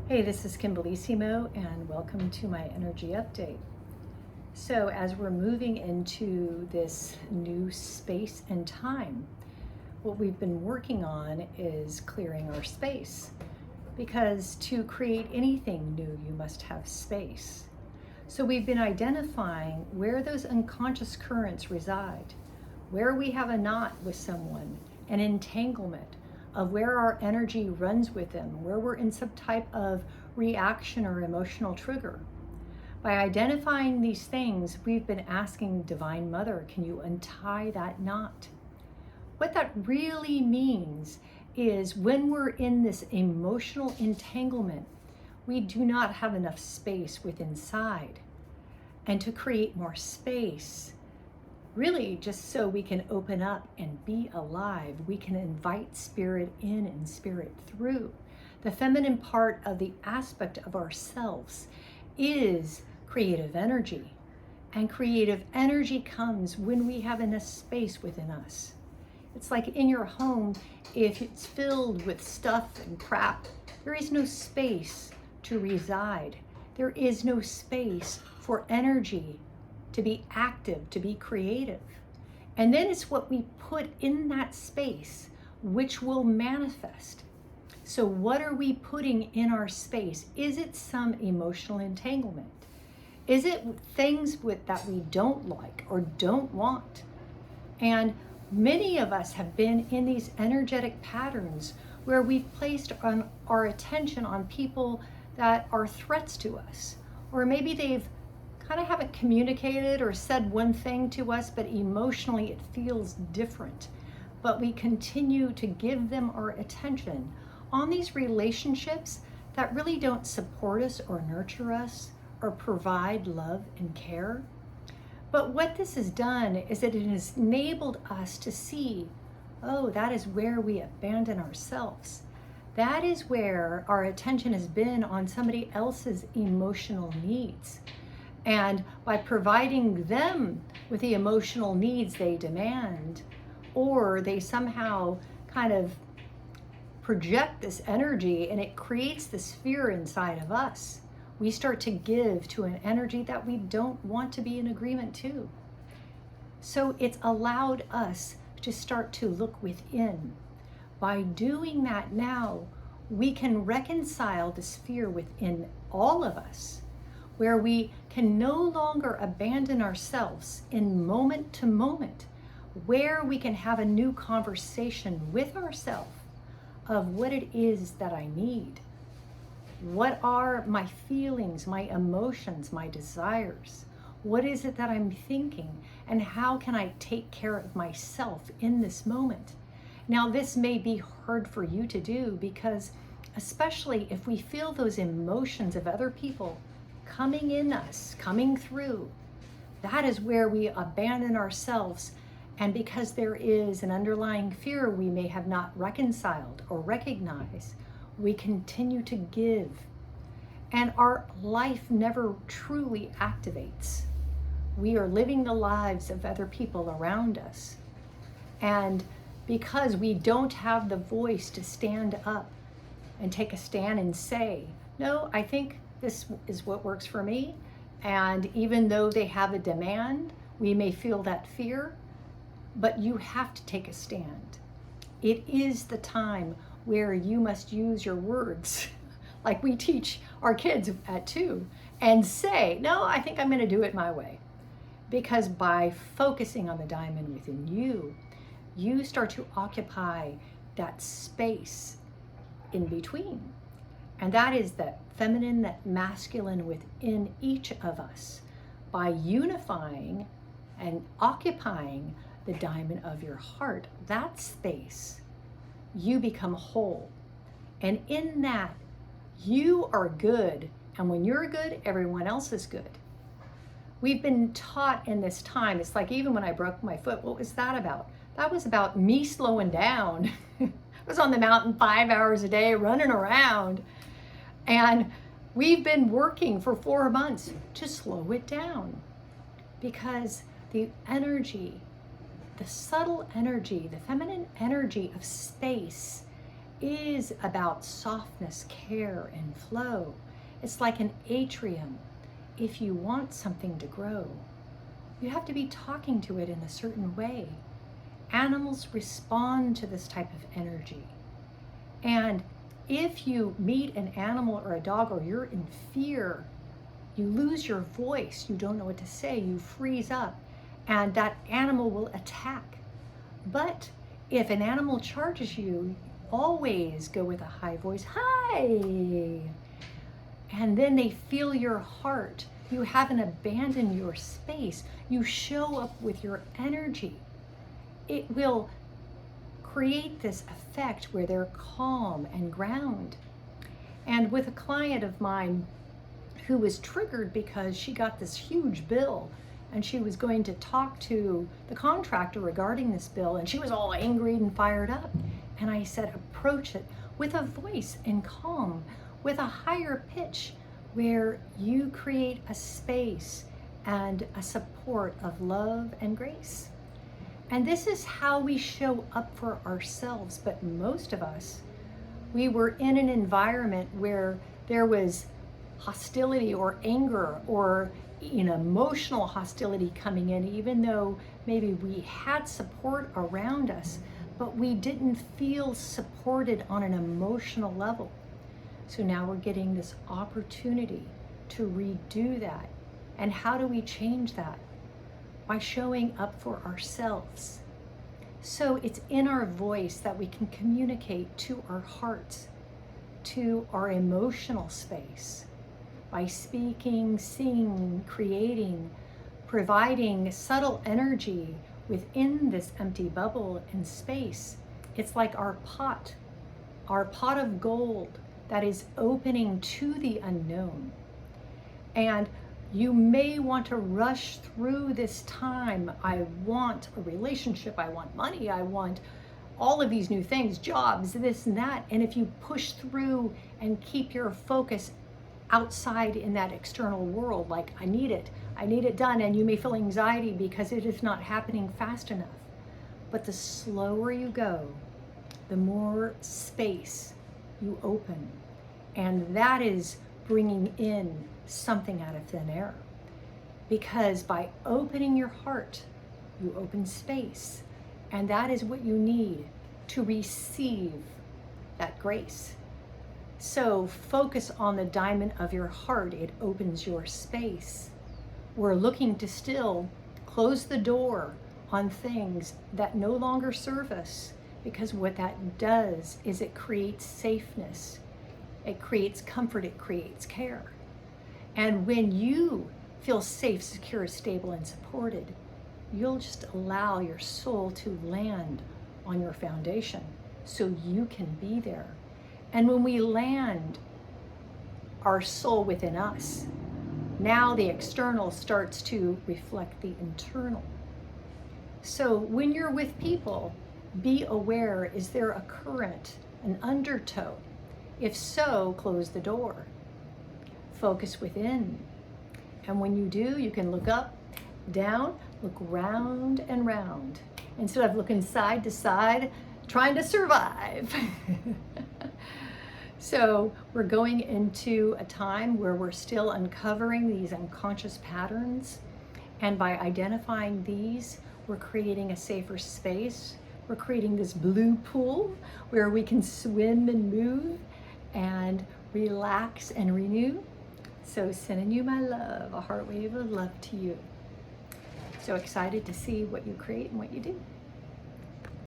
Hey, this is Bellisimo, and welcome to my energy update. So, as we're moving into this new space and time, what we've been working on is clearing our space. Because to create anything new, you must have space. So, we've been identifying where those unconscious currents reside, where we have a knot with someone, an entanglement of where our energy runs with them, where we're in some type of reaction or emotional trigger. By identifying these things, we've been asking Divine Mother, can you untie that knot? What that really means is when we're in this emotional entanglement, we do not have enough space within inside. And to create more space, really just so we can open up and be alive, we can invite spirit in and spirit through. The feminine part of the aspect of ourselves is creative energy. And creative energy comes when we have enough space within us. It's like in your home, if it's filled with stuff and crap, there is no space to reside. There is no space for energy to be active, to be creative. And then it's what we put in that space which will manifest. So what are we putting in our space? Is it some emotional entanglement? Is it things that we don't like or don't want? And many of us have been in these energetic patterns where we've placed our attention on people that are threats to us, or maybe they've kind of haven't communicated or said one thing to us, but emotionally it feels different. But we continue to give them our attention on these relationships that really don't support us or nurture us or provide love and care. But what this has done is that it has enabled us to see, oh, that is where we abandon ourselves. That is where our attention has been on somebody else's emotional needs. And by providing them with the emotional needs they demand, or they somehow kind of project this energy and it creates this fear inside of us, we start to give to an energy that we don't want to be in agreement to. So it's allowed us to start to look within. By doing that now, we can reconcile this fear within all of us, where we can no longer abandon ourselves in moment to moment, where we can have a new conversation with ourselves of what it is that I need. What are my feelings, my emotions, my desires? What is it that I'm thinking? And how can I take care of myself in this moment? Now, this may be hard for you to do because, especially if we feel those emotions of other people coming in us, coming through, that is where we abandon ourselves. And because there is an underlying fear we may have not reconciled or recognized, we continue to give. And our life never truly activates. We are living the lives of other people around us. And because we don't have the voice to stand up and take a stand and say, no, I think this is what works for me. And even though they have a demand, we may feel that fear, but you have to take a stand. It is the time where you must use your words, like we teach our kids at 2, and say, no, I think I'm going to do it my way. Because by focusing on the diamond within you, you start to occupy that space in between. And that is that feminine, that masculine within each of us. By unifying and occupying the diamond of your heart, that space, you become whole. And in that, you are good. And when you're good, everyone else is good. We've been taught in this time, it's like even when I broke my foot, what was that about? That was about me slowing down. I was on the mountain 5 hours a day, running around. And we've been working for 4 months to slow it down. Because the energy, the subtle energy, the feminine energy of space is about softness, care, and flow. It's like an atrium. If you want something to grow, you have to be talking to it in a certain way. Animals respond to this type of energy. And if you meet an animal or a dog, or you're in fear, you lose your voice, you don't know what to say, you freeze up, and that animal will attack. But if an animal charges you, always go with a high voice, hi! And then they feel your heart. You haven't abandoned your space. You show up with your energy. It will create this effect where they're calm and ground. And with a client of mine who was triggered because she got this huge bill and she was going to talk to the contractor regarding this bill, and she was all angry and fired up. And I said, approach it with a voice and calm, with a higher pitch, where you create a space and a support of love and grace. And this is how we show up for ourselves. But most of us, we were in an environment where there was hostility or anger or emotional hostility coming in, even though maybe we had support around us, but we didn't feel supported on an emotional level. So now we're getting this opportunity to redo that. And how do we change that? By showing up for ourselves. So it's in our voice that we can communicate to our hearts, to our emotional space, by speaking, singing, creating, providing subtle energy within this empty bubble and space. It's like our pot of gold that is opening to the unknown. And you may want to rush through this time. I want a relationship, I want money, I want all of these new things, jobs, this and that. And if you push through and keep your focus outside in that external world, like I need it done, and you may feel anxiety because it is not happening fast enough. But the slower you go, the more space you open. And that is bringing in something out of thin air. Because by opening your heart, you open space. And that is what you need to receive that grace. So focus on the diamond of your heart. It opens your space. We're looking to still close the door on things that no longer serve us, because what that does is it creates safeness. It creates comfort. It creates care. And when you feel safe, secure, stable, and supported, you'll just allow your soul to land on your foundation so you can be there. And when we land our soul within us, now the external starts to reflect the internal. So when you're with people, be aware, is there a current, an undertow? If so, close the door. Focus within. And when you do, you can look up, down, look round and round, instead of looking side to side, trying to survive. So we're going into a time where we're still uncovering these unconscious patterns. And by identifying these, we're creating a safer space. We're creating this blue pool where we can swim and move and relax and renew. So sending you my love, a heart wave of love to you. So excited to see what you create and what you do.